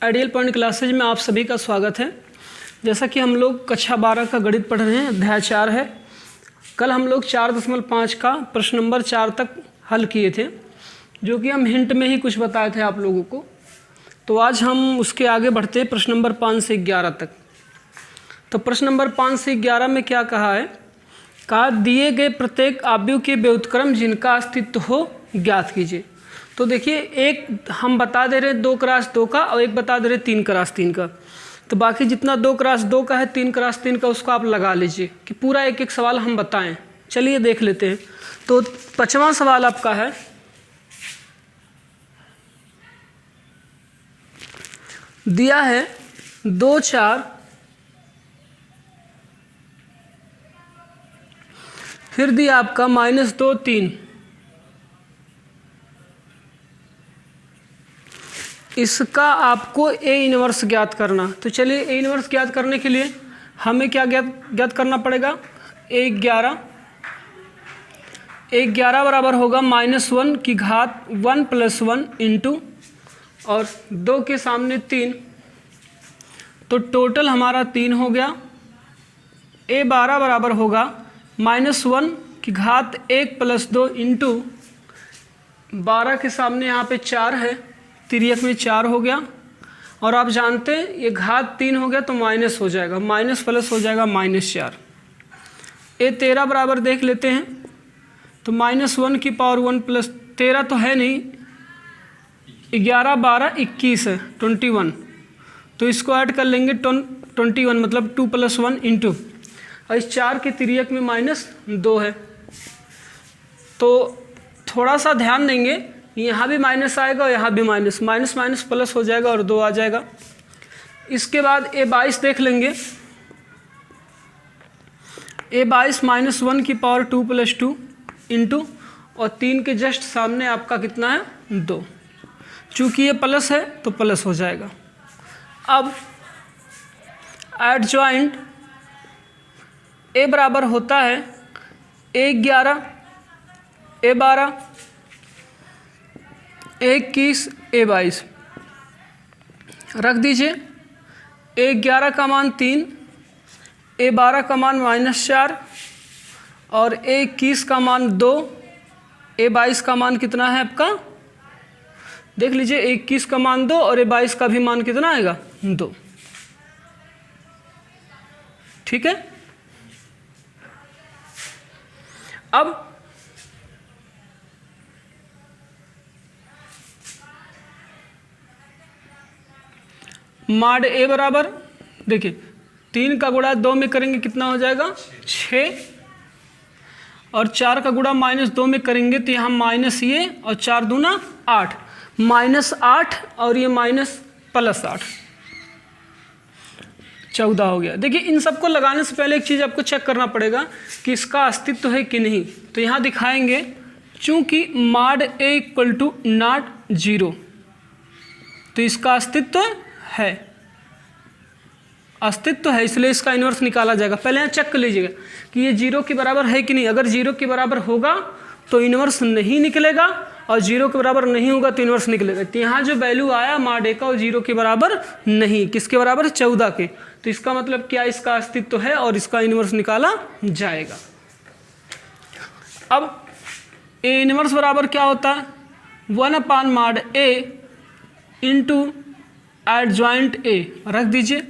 Ideal point classes में आप सभी का स्वागत है। जैसा कि हम लोग कक्षा 12 का गणित पढ़ रहे हैं, अध्याय 4 है। कल हम लोग 4.5 का प्रश्न नंबर 4 तक हल किए थे, जो कि हम हिंट में ही कुछ बताए थे आप लोगों को। तो आज हम उसके आगे बढ़ते हैं प्रश्न नंबर 5 से 11 तक। तो प्रश्न नंबर 5 से 11 में क्या कहा है? कहा दिए गए प्रत्येक अवयव के व्युत्क्रम जिनका अस्तित्व हो ज्ञात कीजिए। तो देखिए, एक हम बता दे रहे 2 × 2 का और एक बता दे रहे 3 × 3 का। तो बाकी जितना 2 × 2 का है, 3 × 3 का, उसको आप लगा लीजिए कि पूरा एक एक सवाल हम बताएं। चलिए देख लेते हैं। तो 5वां सवाल आपका है, दिया है 2 4, फिर दिया आपका -2 3। इसका आपको ए इनवर्स ज्ञात करना। तो चलिए ए इनवर्स ज्ञात करने के लिए हमें क्या ज्ञात करना पड़ेगा? A11 बराबर होगा -1 की घात 1 + 1 इंटू और 2 के सामने 3, तो टोटल हमारा 3 हो गया। A12 बराबर होगा -1 की घात 1 + 2 इंटू 12 के सामने यहाँ पे 4 है, तिर्यक में 4 हो गया। और आप जानते हैं ये घात 3 हो गया तो माइनस हो जाएगा, माइनस प्लस हो जाएगा -4। A13 बराबर देख लेते हैं। तो -1 की पावर 1 + 13 तो है नहीं, 11 12 21 है, 21। तो इसको ऐड कर लेंगे 21, मतलब 2 + 1 इंटू, और इस 4 के तिर्यक में -2 है। तो थोड़ा सा ध्यान देंगे, यहाँ भी माइनस आएगा और यहाँ भी माइनस प्लस हो जाएगा और 2 आ जाएगा। इसके बाद A22 देख लेंगे। A22 -1 की पावर 2 + 2 इंटू और 3 के जस्ट सामने आपका कितना है? 2। चूँकि ये प्लस है तो प्लस हो जाएगा। अब एडजॉइंट A बराबर होता है A11 A12 A21 A22 रख दीजिए। A11 का मान 3, A12 का मान -4 और A21 का मान 2, A22 का मान कितना है आपका? देख लीजिए, A21 का मान 2 और A22 का भी मान कितना आएगा? 2। ठीक है। अब माड A बराबर, देखिए 3 का गुणा 2 में करेंगे कितना हो जाएगा? 6, और 4 का गुणा -2 में करेंगे तो यहाँ माइनस ये और 4 दूना 8, -8 और ये +8, 14 हो गया। देखिए, इन सबको लगाने से पहले एक चीज़ आपको चेक करना पड़ेगा कि इसका अस्तित्व है कि नहीं। तो यहाँ दिखाएंगे, चूँकि माड A = not 0, तो इसका अस्तित्व है, इसलिए इसका इन्वर्स निकाला जाएगा। पहले यहाँ चेक कर लीजिएगा कि ये 0 के बराबर है कि नहीं। अगर 0 के बराबर होगा तो इन्वर्स नहीं निकलेगा, और 0 के बराबर नहीं होगा तो इन्वर्स निकलेगा। तो यहाँ जो वैल्यू आया माड A का, वो 0 के बराबर नहीं, किसके बराबर? 14 के। तो इसका मतलब क्या? इसका अस्तित्व है और इसका इन्वर्स निकाला जाएगा। अब A इन्वर्स बराबर क्या होता है? 1/mod A into adjoint A रख दीजिए।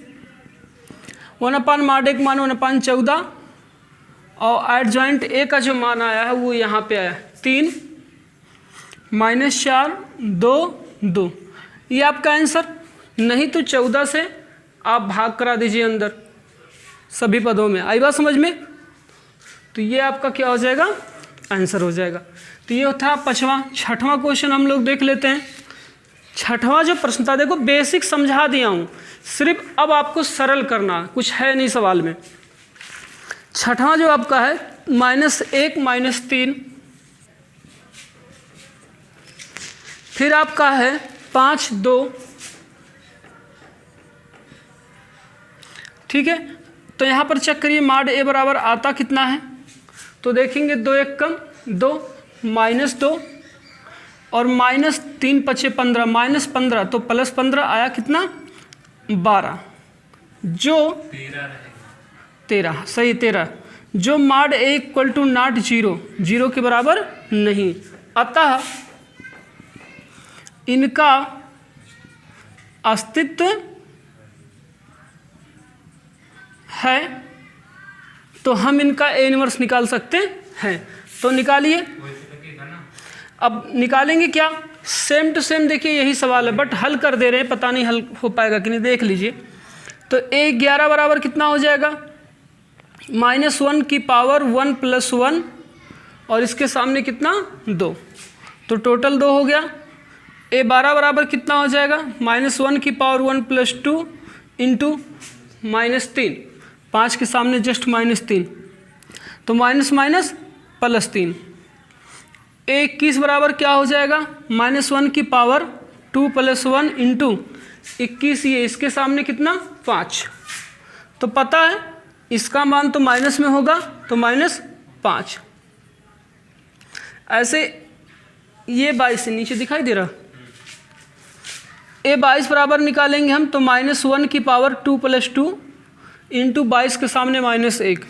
1/mod A का मान 1/14 और एडजॉइंट A का जो मान आया है वो यहाँ पे आया 3 -4 2 2। ये आपका आंसर। नहीं तो 14 से आप भाग करा दीजिए अंदर सभी पदों में। आई बात समझ में? तो ये आपका क्या हो जाएगा? आंसर हो जाएगा। तो ये था 5वां। 6वां क्वेश्चन हम लोग देख लेते हैं। 6वां जो प्रश्न था, देखो बेसिक समझा दिया हूँ, सिर्फ अब आपको सरल करना, कुछ है नहीं सवाल में। 6वां जो आपका है -1 -3, फिर आपका है 5 2। ठीक है। तो यहाँ पर चेक करिए, माड A बराबर आता कितना है? तो देखेंगे 2 1 कम 2, -2 और माइनस 3 पचे 15, माइनस 15 तो प्लस 15 आया कितना 12, जो 13 सही 13, जो mod A equal to not 0, 0 के बराबर नहीं, अतः इनका अस्तित्व है, तो हम इनका ए इनवर्स निकाल सकते हैं। तो निकालिए। अब निकालेंगे क्या, सेम टू सेम देखिए यही सवाल है, बट हल कर दे रहे हैं, पता नहीं हल हो पाएगा कि नहीं, देख लीजिए। तो A11 बराबर कितना हो जाएगा, -1 की पावर 1 + 1 और इसके सामने कितना 2, तो टोटल 2 हो गया। A12 बराबर कितना हो जाएगा, -1 की पावर 1 + 2 इंटू -3, 5 के सामने जस्ट -3, तो माइनस माइनस +3। A21 बराबर क्या हो जाएगा, -1 की पावर 2 + 1 इंटू 21, ये इसके सामने कितना 5, तो पता है इसका मान तो माइनस में होगा, तो -5। ऐसे ये 22 से नीचे दिखाई दे रहा, A22 बराबर निकालेंगे हम, तो -1 की पावर 2 + 2 इंटू 22 के सामने -1,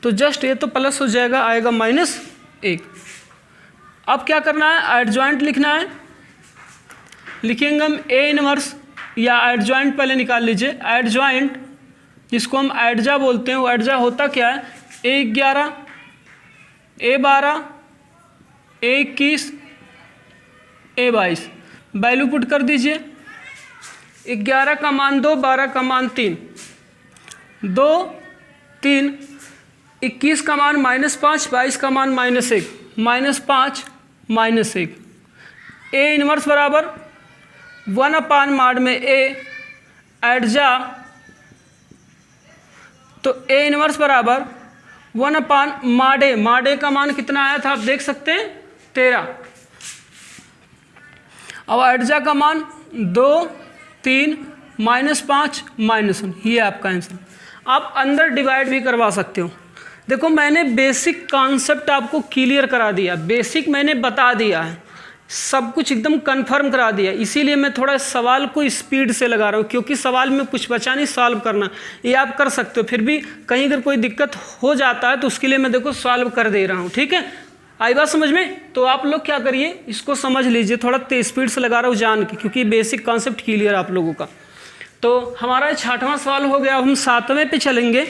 तो जस्ट ये तो प्लस हो जाएगा, आएगा -1। अब क्या करना है, एडजॉइंट लिखना है, लिखेंगे हम ए इनवर्स, या एडजॉइंट पहले निकाल लीजिए। एडजॉइंट जिसको हम एडजा बोलते हैं, वो एडजा होता क्या है, A11, A12, A21, A22, value put कर दीजिए। 11 का मान 2, 12 का मान 3, 2 3, 21 का मान -5, 22 का मान -1, -5 -1। ए इनवर्स बराबर 1/mod में ए एडजा, तो ए इनवर्स बराबर 1/mod ए, mod ए का मान कितना आया था आप देख सकते हैं 13, अब एडजा का मान 2 3 -5 -1, ये आपका आंसर। आप अंदर डिवाइड भी करवा सकते हो। देखो मैंने बेसिक कॉन्सेप्ट आपको क्लियर करा दिया, बेसिक मैंने बता दिया है, सब कुछ एकदम कंफर्म करा दिया, इसीलिए मैं थोड़ा सवाल को स्पीड से लगा रहा हूँ, क्योंकि सवाल में कुछ बचा नहीं, सॉल्व करना ये आप कर सकते हो, फिर भी कहीं अगर कोई दिक्कत हो जाता है तो उसके लिए मैं देखो सॉल्व कर दे रहा हूँ, ठीक है। आई बात समझ में, तो आप लोग क्या करिए, इसको समझ लीजिए, थोड़ा तेज स्पीड से लगा रहा हूँ जान के, क्योंकि बेसिक कॉन्सेप्ट क्लियर आप लोगों का। तो हमारा 6वां सवाल हो गया, अब हम 7वें पे चलेंगे।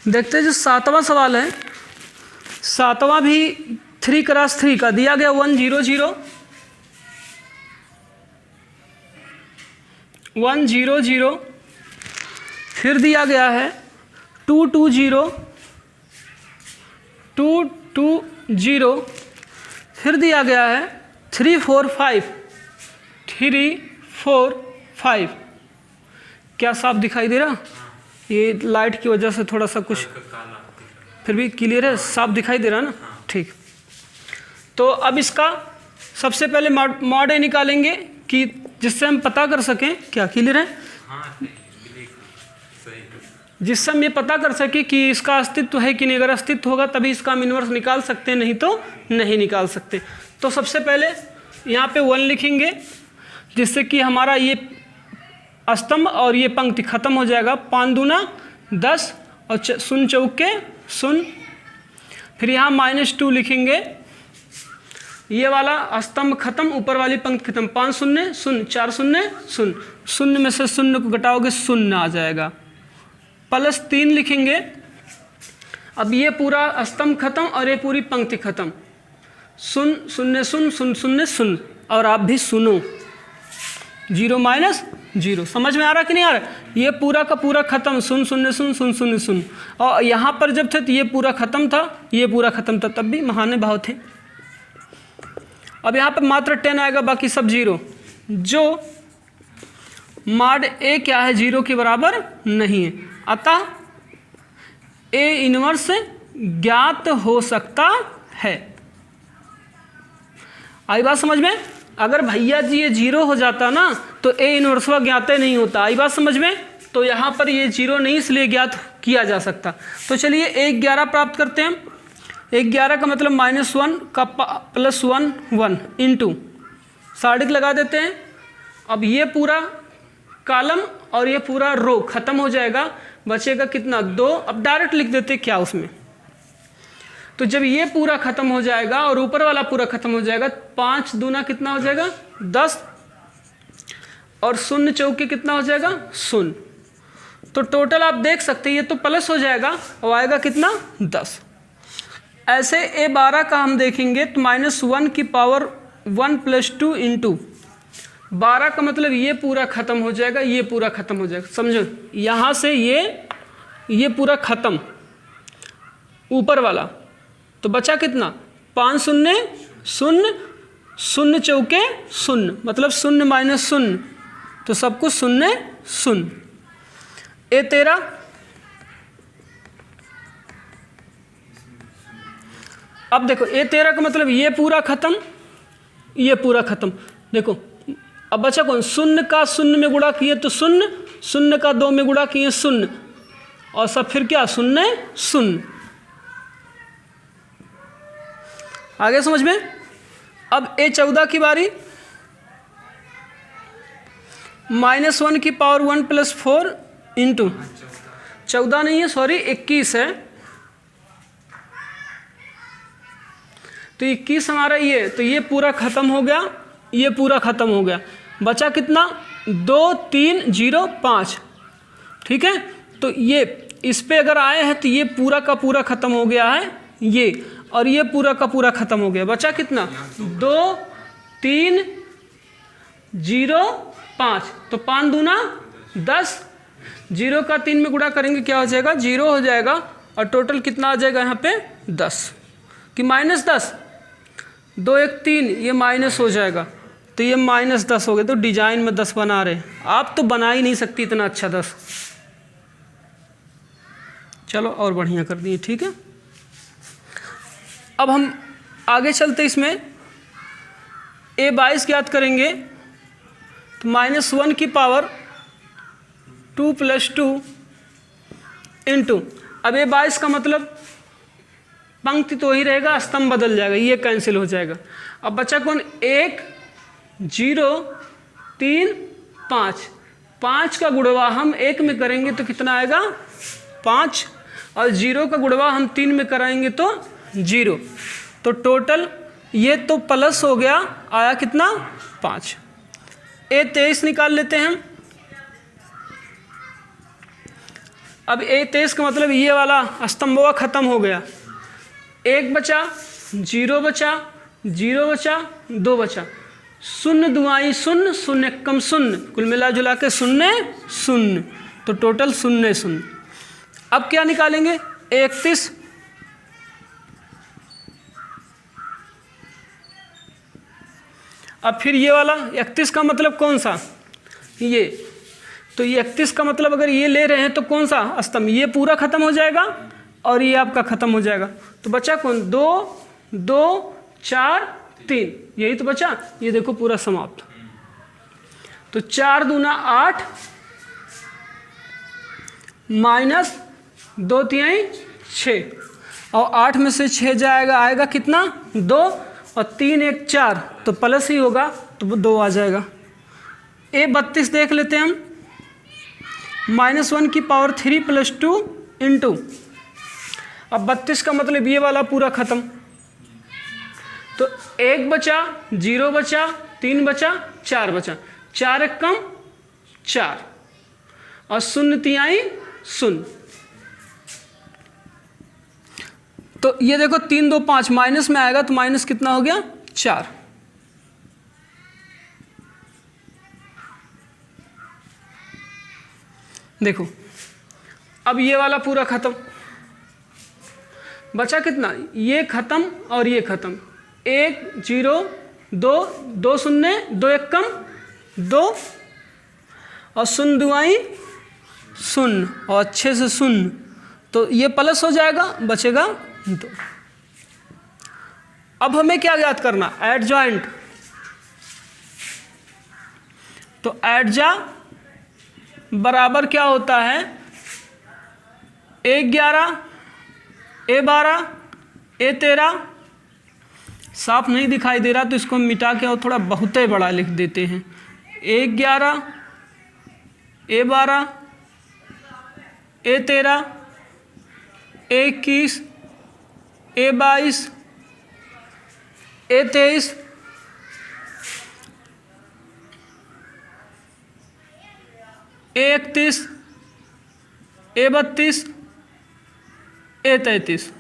देखते हैं जो 7वां सवाल है, 7वां भी 3x3 का दिया गया, 1 0 0 1 0 0, फिर दिया गया है 2 2 0 2 2 0, फिर दिया गया है 3 4 5 3 4 5। क्या साफ दिखाई दे रहा, ये लाइट की वजह से थोड़ा सा कुछ, फिर भी क्लियर है, साफ दिखाई दे रहा ना, ठीक। तो अब इसका सबसे पहले मॉड ए निकालेंगे, कि जिससे हम पता कर सकें, क्या क्लियर है, जिससे हम ये पता कर सकें कि इसका अस्तित्व है कि नहीं, अगर अस्तित्व होगा तभी इसका हम इनवर्स निकाल सकते हैं, नहीं तो नहीं निकाल सकते। तो सबसे पहले यहाँ पे 1 लिखेंगे, जिससे कि हमारा ये स्तंभ और ये पंक्ति खत्म हो जाएगा, 5 दूना 10 और 0 चौके 0, फिर यहाँ -2 लिखेंगे, ये वाला स्तंभ खत्म, ऊपर वाली पंक्ति खत्म, 5 0 0 4 0 0, 0 में से 0 को घटाओगे 0 आ जाएगा, +3 लिखेंगे। अब ये पूरा स्तंभ खत्म और ये पूरी पंक्ति खत्म, 0 0 0 0 0 0, और आप भी सुनो, जीरो माइनस जीरो। समझ में आ रहा कि नहीं आ रहा? ये पूरा का पूरा खत्म, शून्य शून्य शून्य शून्य शून्य शून्य। और यहाँ पर जब थे तो ये पूरा खत्म था, ये पूरा खत्म था, तब भी महाने भाव थे। अब यहाँ पर मात्र 10 आएगा, बाकी सब जीरो। जो मॉड ए क्या है, जीरो के बराबर नहीं है, अतः ए इनवर्स ज्ञात हो सकता है। आई बात समझ में? अगर भैया जी ये जीरो हो जाता ना तो ए इनवर्सवा ज्ञात नहीं होता। आई बात समझ में? तो यहाँ पर ये जीरो नहीं, इसलिए ज्ञात किया जा सकता। तो चलिए 1/11 प्राप्त करते हैं। 1/11 का मतलब -1 का +1 1 इंटू साढ़िक लगा देते हैं। अब ये पूरा कॉलम और ये पूरा रो खत्म हो जाएगा, बचेगा कितना 2। अब डायरेक्ट लिख देते क्या उसमें। तो जब ये पूरा खत्म हो जाएगा और ऊपर वाला पूरा खत्म हो जाएगा, 5 दूना कितना हो जाएगा 10, और शून्य चौके कितना हो जाएगा 0। तो टोटल आप देख सकते हैं ये तो प्लस हो जाएगा और आएगा कितना 10। ऐसे A12 का हम देखेंगे तो -1 की पावर 1 + 2 इंटू 12 का मतलब ये पूरा खत्म हो जाएगा, ये पूरा खत्म हो जाएगा। समझो, यहाँ से ये पूरा खत्म ऊपर वाला, तो बचा कितना 5 शून्य 0 0 चौके 0, मतलब 0 माइनस 0, तो सब कुछ 0 0। A13 अब देखो A13 का मतलब ये पूरा खत्म, ये पूरा खत्म। देखो अब बचा कौन, 0 का 0 में गुणा किए तो 0, 0 का 2 में गुणा किए 0, और सब फिर क्या 0 0। आगे समझ में? अब A14 की बारी, -1 की पावर 1 + 4 इंटू 14 नहीं है, सॉरी 21 है। तो 21 हमारा ये, तो ये पूरा खत्म हो गया, ये पूरा खत्म हो गया, बचा कितना 2 3 0 5। ठीक है, तो ये इस पे अगर आए हैं तो ये पूरा का पूरा खत्म हो गया है ये, और ये पूरा का पूरा खत्म हो गया, बचा कितना 2 3 0 5। तो 5 दूना 10, 0 का 3 में गुणा करेंगे क्या हो जाएगा 0 हो जाएगा, और टोटल कितना आ जाएगा यहाँ पे 10 कि -10, 2 1 3, ये माइनस हो जाएगा, तो ये -10 हो गया। तो डिजाइन में 10 बना रहे, आप तो बना ही नहीं सकती इतना अच्छा 10। चलो और बढ़िया कर दिए, ठीक है। अब हम आगे चलते, इसमें A22 ज्ञात करेंगे तो -1 की पावर 2 + 2 इंटू, अब A22 का मतलब पंक्ति तो ही रहेगा, स्तंभ बदल जाएगा, ये कैंसिल हो जाएगा। अब बचा कौन 1 0 3 5, 5 का गुणवा हम 1 में करेंगे तो कितना आएगा 5, और 0 का गुणवा हम 3 में कराएंगे तो 0। तो टोटल ये तो प्लस हो गया, आया कितना 5। A23 निकाल लेते हैं हम। अब A23 का मतलब ये वाला स्तंभवा खत्म हो गया, 1 बचा 0 बचा 0 बचा 2 बचा, 0 दुआई 0 0 एकम 0, कुल मिला जुला के 0 0, तो टोटल 0 0। अब क्या निकालेंगे A31, अब फिर ये वाला 31 का मतलब कौन सा, ये, तो ये 31 का मतलब अगर ये ले रहे हैं तो कौन सा स्तंभ, ये पूरा खत्म हो जाएगा और ये आपका खत्म हो जाएगा। तो बचा कौन 2 2 4 3, यही तो बचा, ये देखो पूरा समाप्त। तो 4 दूना 8 माइनस 2 3 6, और 8 में से 6 जाएगा, आएगा कितना 2, और 3 1 4, तो प्लस ही होगा, तो 2 आ जाएगा। A32 देख लेते हैं हम, -1 की पावर 3 + 2 इंटू, अब 32 का मतलब ये वाला पूरा खत्म, तो 1 बचा 0 बचा 3 बचा 4 बचा, 4 एकम 4, और 0 तिहाई 0। तो ये देखो 3 2 5 माइनस में आएगा, तो माइनस कितना हो गया 4। देखो अब ये वाला पूरा ख़त्म, बचा कितना, ये ख़त्म और ये ख़त्म, 1 0 2 2 शून्य 2 1 कम 2 और शून्य दुआई शून्य और अच्छे से शून्य, तो ये प्लस हो जाएगा, बचेगा 2। अब हमें क्या ज्ञात करना, एडजॉइंट। तो एडजा बराबर क्या होता है, A11 A12 A13, साफ नहीं दिखाई दे रहा तो इसको मिटा के और थोड़ा बहुत ही बड़ा लिख देते हैं, A11 A12 A13 A21 A22 A23 A31 A32 A33।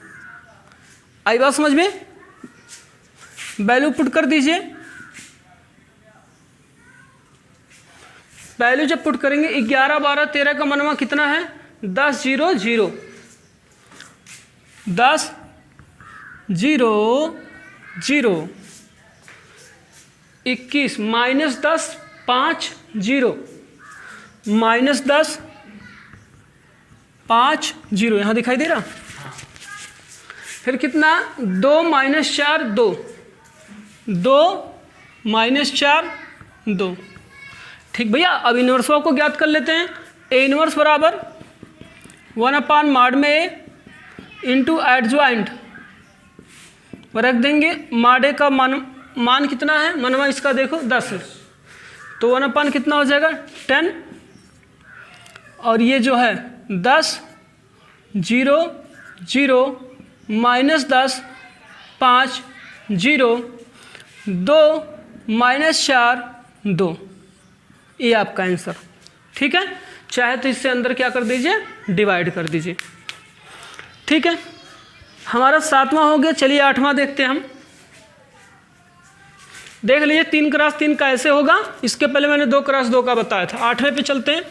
आई बात समझ में, वैल्यू पुट कर दीजिए। वैल्यू जब पुट करेंगे 11 12 13 का मनवा कितना है, 10 0 0 10 0 0 21 -10 5 0 -10 5 0, यहाँ दिखाई दे रहा। फिर कितना, 2 -4 2 2 -4 2। ठीक भैया, अब इनवर्सों को ज्ञात कर लेते हैं। ए इनवर्स बराबर 1/mod में ए इंटू एडजॉइंट रख देंगे। mod ए का मान कितना है, मनवा इसका देखो 10 है, तो 1/, कितना हो जाएगा 10, और ये जो है 10 0 0 -10 5 0 2 -4 2, ये आपका आंसर। ठीक है, चाहे तो इससे अंदर क्या कर दीजिए, डिवाइड कर दीजिए। ठीक है, हमारा 7वां हो गया। चलिए 8वां देखते हैं हम। देख लीजिए 3 × 3 का ऐसे होगा, इसके पहले मैंने 2 × 2 का बताया था। 8वें पे चलते हैं।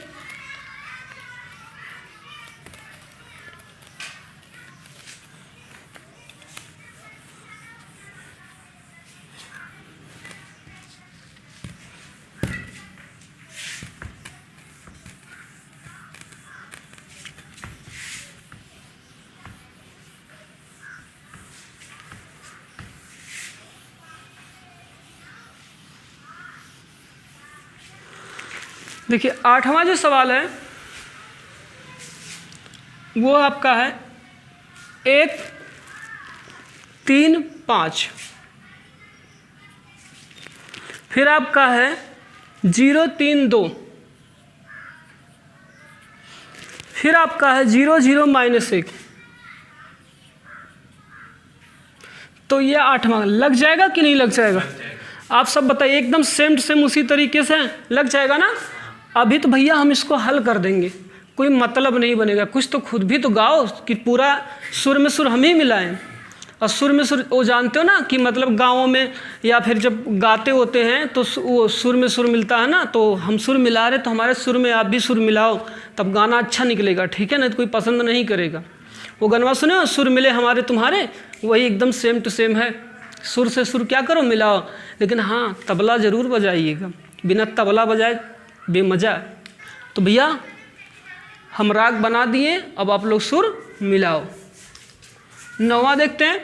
देखिए 8वां जो सवाल है वो आपका है 1 3 5, फिर आपका है 0 3 2, फिर आपका है 0 0 -1। तो ये 8वां लग जाएगा कि नहीं लग जाएगा, आप सब बताइए। एकदम सेम टू सेम उसी तरीके से लग जाएगा ना। अभी तो भैया हम इसको हल कर देंगे, कोई मतलब नहीं बनेगा। कुछ तो खुद भी तो गाओ कि पूरा सुर में सुर हम ही मिलाएं। और सुर में सुर वो जानते हो ना कि मतलब गाँवों में या फिर जब गाते होते हैं तो वो सुर में सुर मिलता है ना, तो हम सुर मिला रहे तो हमारे सुर में आप भी सुर मिलाओ, तब गाना अच्छा निकलेगा। ठीक है ना, तो कोई पसंद नहीं करेगा। वो गनवा सुने हो, सुर मिले हमारे तुम्हारे, वही एकदम सेम टू सेम है। सुर से सुर क्या करो, मिलाओ। लेकिन हाँ, तबला ज़रूर बजाइएगा, बिना तबला बजाए बेमजा। तो भैया हम राग बना दिए, अब आप लोग सुर मिलाओ। 9वां देखते हैं।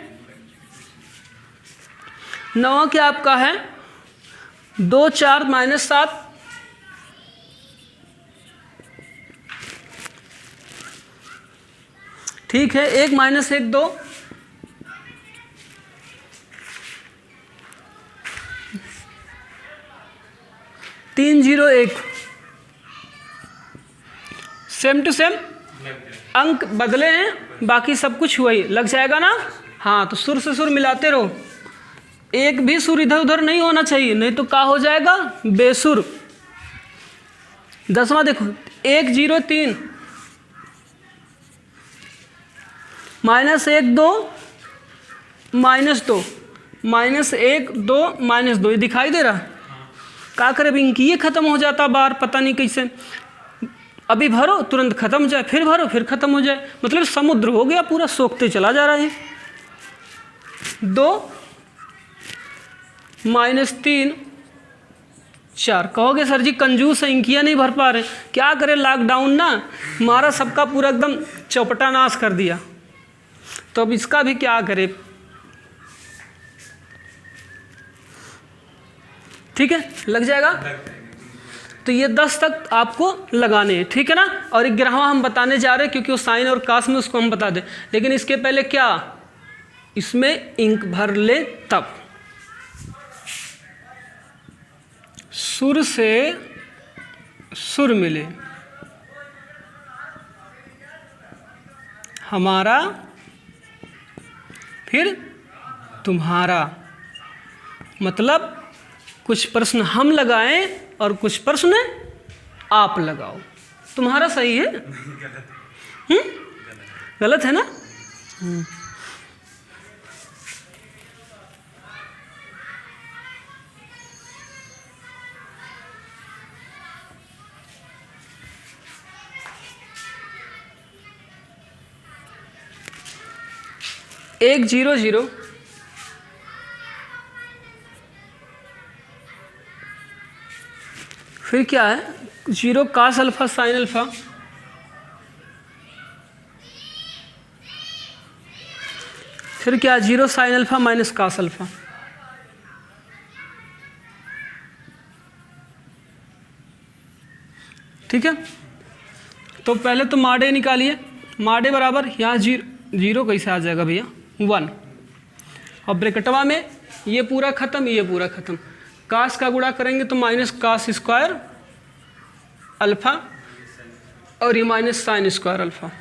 9वां क्या आपका है, 2 4 -7, ठीक है। 1 -1 2, 3 0 1, सेम टू सेम। अंक बदले हैं, बाकी सब कुछ वही लग जाएगा ना। हाँ, तो सुर से सुर मिलाते रहो, एक भी सुर इधर उधर नहीं होना चाहिए, नहीं तो क्या हो जाएगा, बेसुर। 10वां देखो, 1 0 3 -1 2 -2 -1 2 -2, ये दिखाई दे रहा। क्या करे इनकी, ये खत्म हो जाता बार, पता नहीं कैसे। अभी भरो तुरंत खत्म हो जाए, फिर भरो फिर खत्म हो जाए, मतलब समुद्र हो गया पूरा, सोखते चला जा रहा है। 2 -3 4। कहोगे सर जी कंजूस अंकिया नहीं भर पा रहे, क्या करें, लॉकडाउन ना हमारा सबका पूरा एकदम चौपटा नाश कर दिया, तो अब इसका भी क्या करें। ठीक है, लग जाएगा। तो ये 10 तक आपको लगाने हैं, ठीक है ना। और 11वां हम बताने जा रहे हैं क्योंकि वो साइन और कास में उसको हम बता दें, लेकिन इसके पहले क्या, इसमें इंक भर ले तब। सुर से सुर मिले हमारा, फिर तुम्हारा, मतलब कुछ प्रश्न हम लगाएं और कुछ प्रश्न आप लगाओ। तुम्हारा सही है, गलत है ना। एक 0 0 फिर क्या है, 0 कास अल्फा साइन अल्फा, फिर क्या 0 sine alpha minus cos alpha. ठीक है, तो पहले तो माडे निकालिए, माडे बराबर यहाँ 0 कैसे आ जाएगा भैया 1, और ब्रैकेटवा में ये पूरा खत्म ये पूरा खत्म, कास का गुणा करेंगे तो माइनस कास स्क्वायर अल्फा और ये माइनस साइन स्क्वायर अल्फा।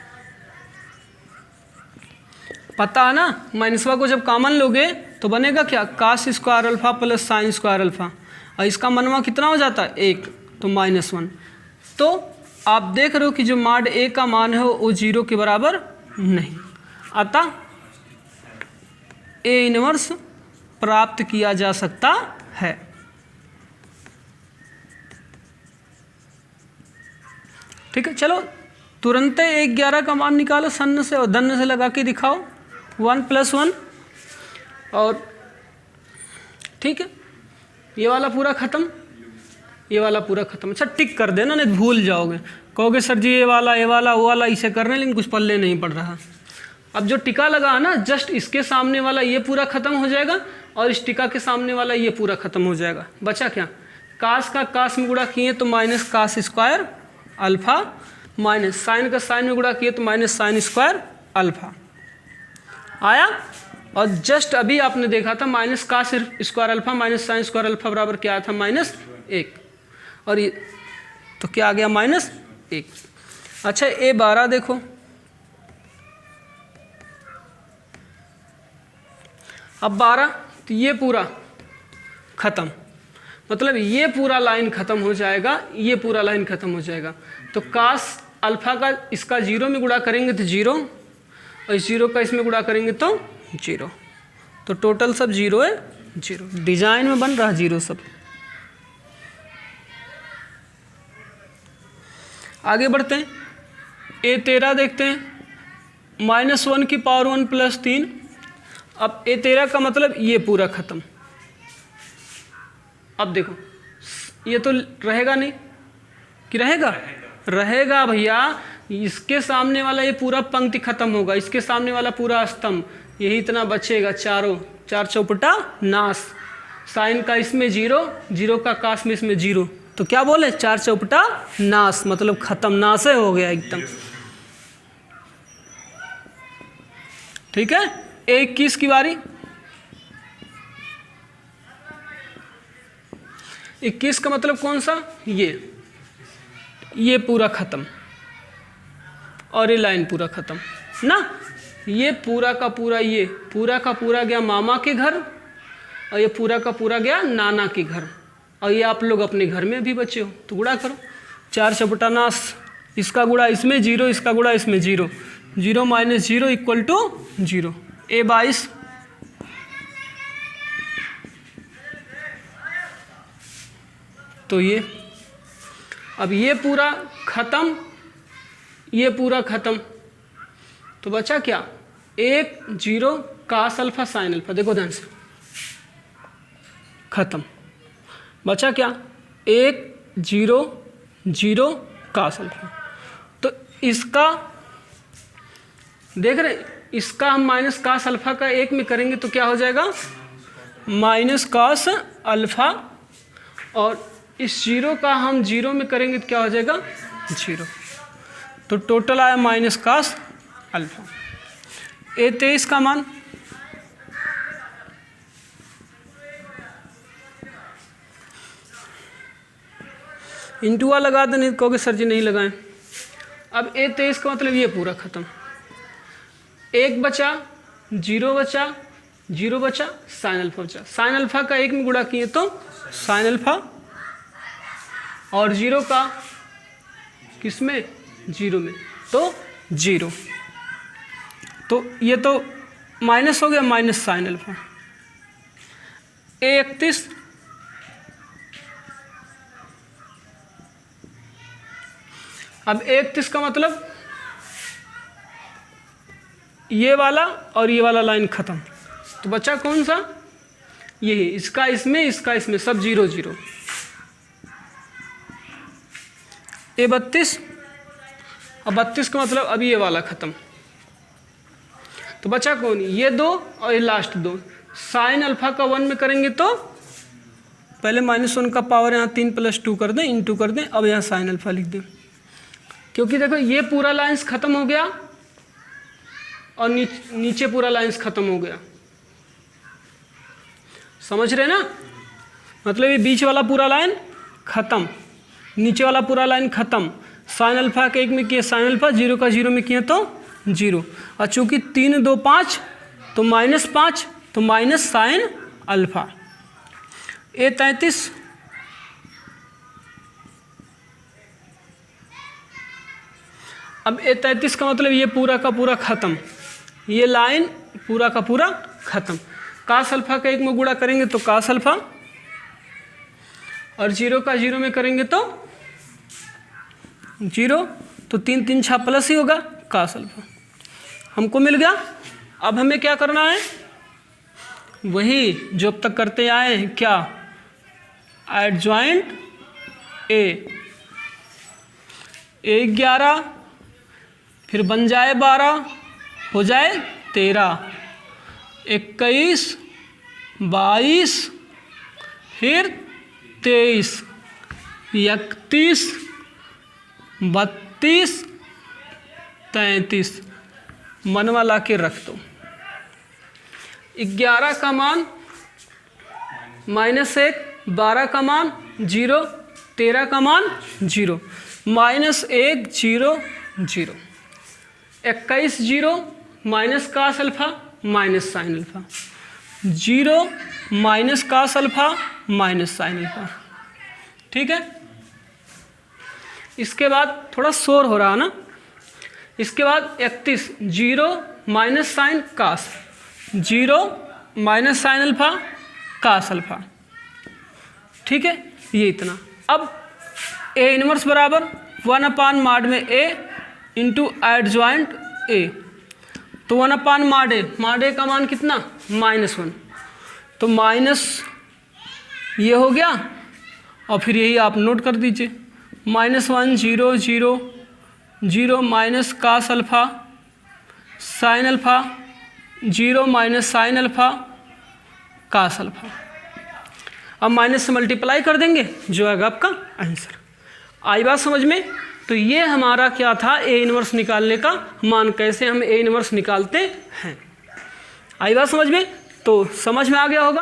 पता है ना, माइनसवा को जब कॉमन लोगे तो बनेगा क्या, cos square alpha plus sine square alpha, और इसका मनवा कितना हो जाता है 1, तो -1। तो आप देख रहे हो कि जो माड ए का मान है वो 0 के बराबर नहीं, अतः ए इनवर्स प्राप्त किया जा सकता है। ठीक है, चलो तुरंत 1 11 का मान निकालो सन्न से और धन्य से लगा के दिखाओ, 1 + 1, और ठीक है ये वाला पूरा ख़त्म, ये वाला पूरा ख़त्म। अच्छा टिक कर देना नहीं भूल जाओगे, कहोगे सर जी ये वाला वो वाला इसे करने, लेकिन कुछ पल्ले नहीं पड़ रहा। अब जो टिका लगा ना, जस्ट इसके सामने वाला ये पूरा ख़त्म हो जाएगा और इस टिका के सामने वाला ये पूरा ख़त्म हो जाएगा। बचा क्या, कास का कास में गुणा किए तो minus cos square alpha, minus sine का साइन में गुणा किए तो माइनस साइन स्क्वायर अल्फा आया। और जस्ट अभी आपने देखा था minus cos square alpha minus sine square alpha बराबर क्या आया था -1, और ये तो क्या आ गया -1। अच्छा A12 देखो, अब 12 तो ये पूरा ख़त्म, मतलब ये पूरा लाइन ख़त्म हो जाएगा, ये पूरा लाइन ख़त्म हो जाएगा। तो कास अल्फा का इसका 0 में गुणा करेंगे तो 0, और इस 0 का इसमें गुणा करेंगे तो 0, तो टोटल सब 0 है 0, डिजाइन में बन रहा 0 सब। आगे बढ़ते हैं, A13 देखते हैं, -1 की पावर 1 + 3। अब A13 का मतलब ये पूरा ख़त्म। अब देखो ये तो रहेगा नहीं कि रहेगा, रहेगा भैया, इसके सामने वाला ये पूरा पंक्ति खत्म होगा, इसके सामने वाला पूरा स्तंभ, यही इतना बचेगा, चारों 4 चौपटा नाश, साइन का इसमें 0, 0 का कास में इसमें 0, तो क्या बोले 4 चौपटा नाश, मतलब खत्म, नाशे हो गया एकदम। ठीक है, 21 की बारी, 21 का मतलब कौन सा, ये पूरा खत्म और ये लाइन पूरा खत्म ना, ये पूरा का पूरा, ये पूरा का पूरा गया मामा के घर और ये पूरा का पूरा गया नाना के घर, और ये आप लोग अपने घर में भी बचे हो, तो गुणा करो, 4 चौपटा नाश, इसका गुणा इसमें 0, इसका गुणा इसमें 0, 0 - 0 = 0। A22 तो ये, अब ये पूरा ख़त्म ये पूरा ख़त्म। तो बचा क्या, 1 0 कास अल्फा साइन अल्फा। देखो ध्यान से, ख़त्म। बचा क्या, 1 0 0 कास अल्फा। तो इसका देख रहे, इसका हम माइनस कास अल्फा का 1 में करेंगे तो क्या हो जाएगा, माइनस कास अल्फा, और इस 0 का हम 0 में करेंगे तो क्या हो जाएगा, 0। तो टोटल आया माइनस कास अल्फा। A23 का मान इंटुआ लगा दो, नहीं कहोगे सर जी नहीं लगाएं। अब A23 का मतलब ये पूरा ख़त्म। 1 बचा, 0 बचा, 0 बचा, साइन अल्फा बचा। साइन अल्फा का 1 में गुणा किए तो साइन अल्फा, और 0 का किस में, 0 में, तो 0। तो ये तो माइनस हो गया, माइनस साइन अल्फा। A31 अब 31 का मतलब ये वाला और ये वाला लाइन ख़त्म। तो बचा कौन सा, यही, इसका इसमें, इसका इसमें, सब 0 0। A32 अब 32 का मतलब अब ये वाला ख़त्म। तो बचा कौन, ये 2 और ये लास्ट 2। साइन अल्फा का 1 में करेंगे तो पहले -1 का पावर यहाँ 3 + 2 कर दें, इंटू कर दें। अब यहाँ साइन अल्फा लिख दें, क्योंकि देखो ये पूरा लाइन्स ख़त्म हो गया और नीचे पूरा लाइन्स ख़त्म हो गया। समझ रहे ना, मतलब ये बीच वाला पूरा लाइन ख़त्म, नीचे वाला पूरा लाइन ख़त्म। साइन अल्फा के 1 में किए साइन अल्फा, 0 का 0 में किए तो 0, और चूँकि 3 2 5 तो -5, तो माइनस साइन अल्फा। A33 अब A33 का मतलब ये पूरा का पूरा ख़त्म, ये लाइन पूरा का पूरा ख़त्म। कास अल्फा का 1 में गुणा करेंगे तो कास अल्फा, और 0 का 0 में करेंगे तो 0, तो 3 3 6 प्लस ही होगा, कास अल्फा हमको मिल गया। अब हमें क्या करना है, वही जो अब तक करते आए हैं, क्या, एडजॉइंट A11, फिर बन जाए 12, हो जाए 13, 21 22, फिर 23 31 32 33, मनवा ला के रख दो। 11 का मान -1, 12 का मान 0, 13 का मान 0, -1 0 0, 21 0, minus cos alpha minus sine alpha, 0 minus cos alpha minus sine alpha. ठीक है, इसके बाद थोड़ा शोर हो रहा ना, इसके बाद 31 0 minus sine cos, 0 minus sine alpha cos alpha. ठीक है, ये इतना। अब A इनवर्स बराबर 1/mod में A इंटू एडजॉइंट A, तो 1/mod A का मान कितना, -1, तो माइनस ये हो गया, और फिर यही आप नोट कर दीजिए, -1 0 0 0 minus cos alpha sine alpha, 0 minus sine alpha cos alpha. अब माइनस से मल्टीप्लाई कर देंगे, जो आएगा आपका आंसर। आई बात समझ में? तो ये हमारा क्या था, A इनवर्स निकालने का मान, कैसे हम A इनवर्स निकालते हैं। आई बात समझ में? तो समझ में आ गया होगा।